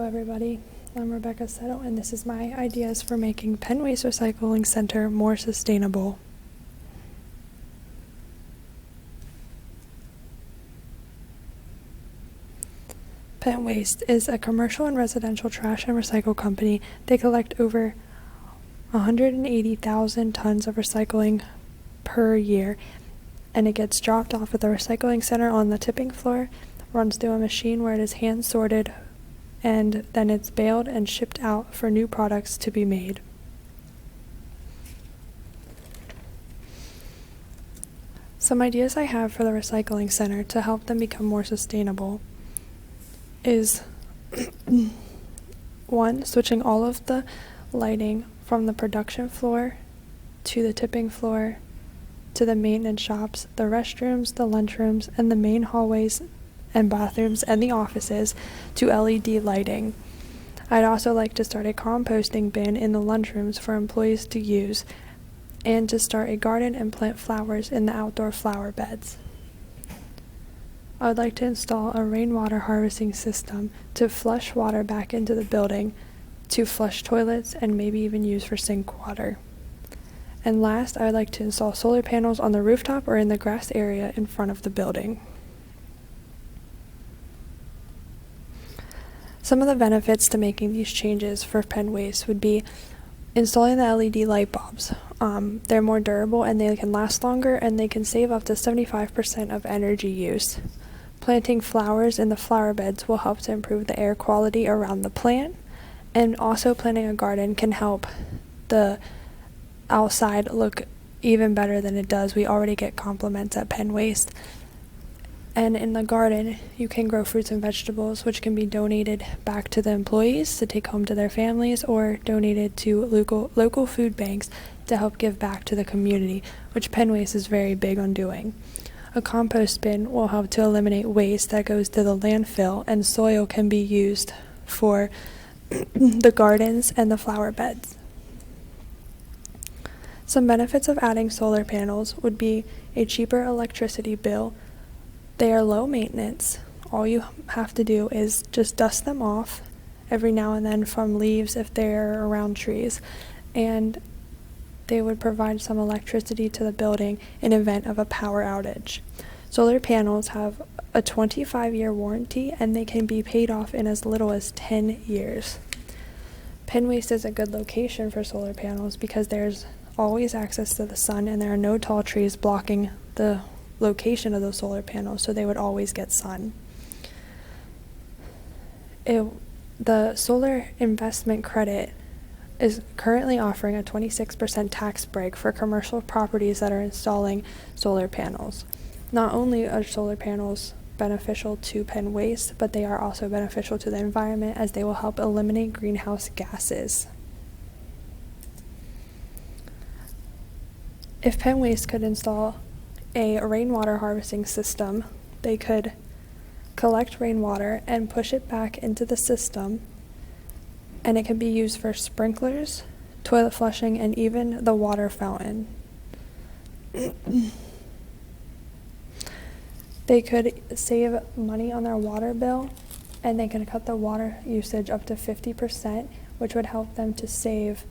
Hello everybody, I'm Rebecca Settle and this is my ideas for making Penn Waste Recycling Center more sustainable. Penn Waste is a commercial and residential trash and recycle company. They collect over 180,000 tons of recycling per year, and it gets dropped off at the recycling center on the tipping floor, runs through a machine where it is hand sorted, and then it's baled and shipped out for new products to be made. Some ideas I have for the recycling center to help them become more sustainable is 1. Switching all of the lighting from the production floor to the tipping floor to the maintenance shops, the restrooms, the lunchrooms, and the main hallways and bathrooms and the offices to LED lighting. I'd also like to start a composting bin in the lunchrooms for employees to use, and to start a garden and plant flowers in the outdoor flower beds. I would like to install a rainwater harvesting system to flush water back into the building, to flush toilets, and maybe even use for sink water. And last, I would like to install solar panels on the rooftop or in the grass area in front of the building. Some of the benefits to making these changes for Penn Waste would be installing the LED light bulbs. They're more durable and they can last longer, and they can save up to 75% of energy use. Planting flowers in the flower beds will help to improve the air quality around the plant, and also planting a garden can help the outside look even better than it does. We already get compliments at Penn Waste. And in the garden, you can grow fruits and vegetables, which can be donated back to the employees to take home to their families, or donated to local food banks to help give back to the community, which Penn Waste is very big on doing. A compost bin will help to eliminate waste that goes to the landfill, and soil can be used for the gardens and the flower beds. Some benefits of adding solar panels would be a cheaper electricity bill. They are low maintenance. All you have to do is just dust them off every now and then from leaves if they're around trees, and they would provide some electricity to the building in event of a power outage. Solar panels have a 25-year warranty, and they can be paid off in as little as 10 years. Penn Waste is a good location for solar panels because there's always access to the sun, and there are no tall trees blocking the location of those solar panels, so they would always get sun. The solar investment credit is currently offering a 26% tax break for commercial properties that are installing solar panels. Not only are solar panels beneficial to Penn Waste, but they are also beneficial to the environment, as they will help eliminate greenhouse gases. If Penn Waste could install a rainwater harvesting system, they could collect rainwater and push it back into the system, and it can be used for sprinklers, toilet flushing, and even the water fountain. They could save money on their water bill, and they can cut the water usage up to 50%, which would help them to save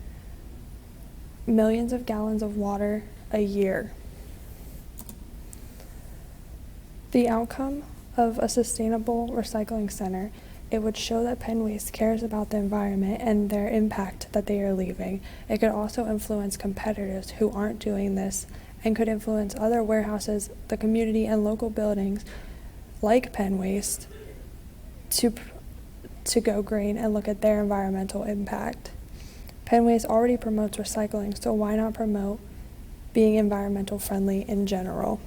millions of gallons of water a year. The outcome of a sustainable recycling center, it would show that Penn Waste cares about the environment and their impact that they are leaving. It could also influence competitors who aren't doing this, and could influence other warehouses, the community, and local buildings like Penn Waste to go green and look at their environmental impact. Penn Waste already promotes recycling, so why not promote being environmental friendly in general?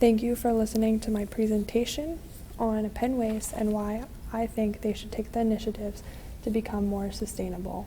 Thank you for listening to my presentation on Penn Waste and why I think they should take the initiatives to become more sustainable.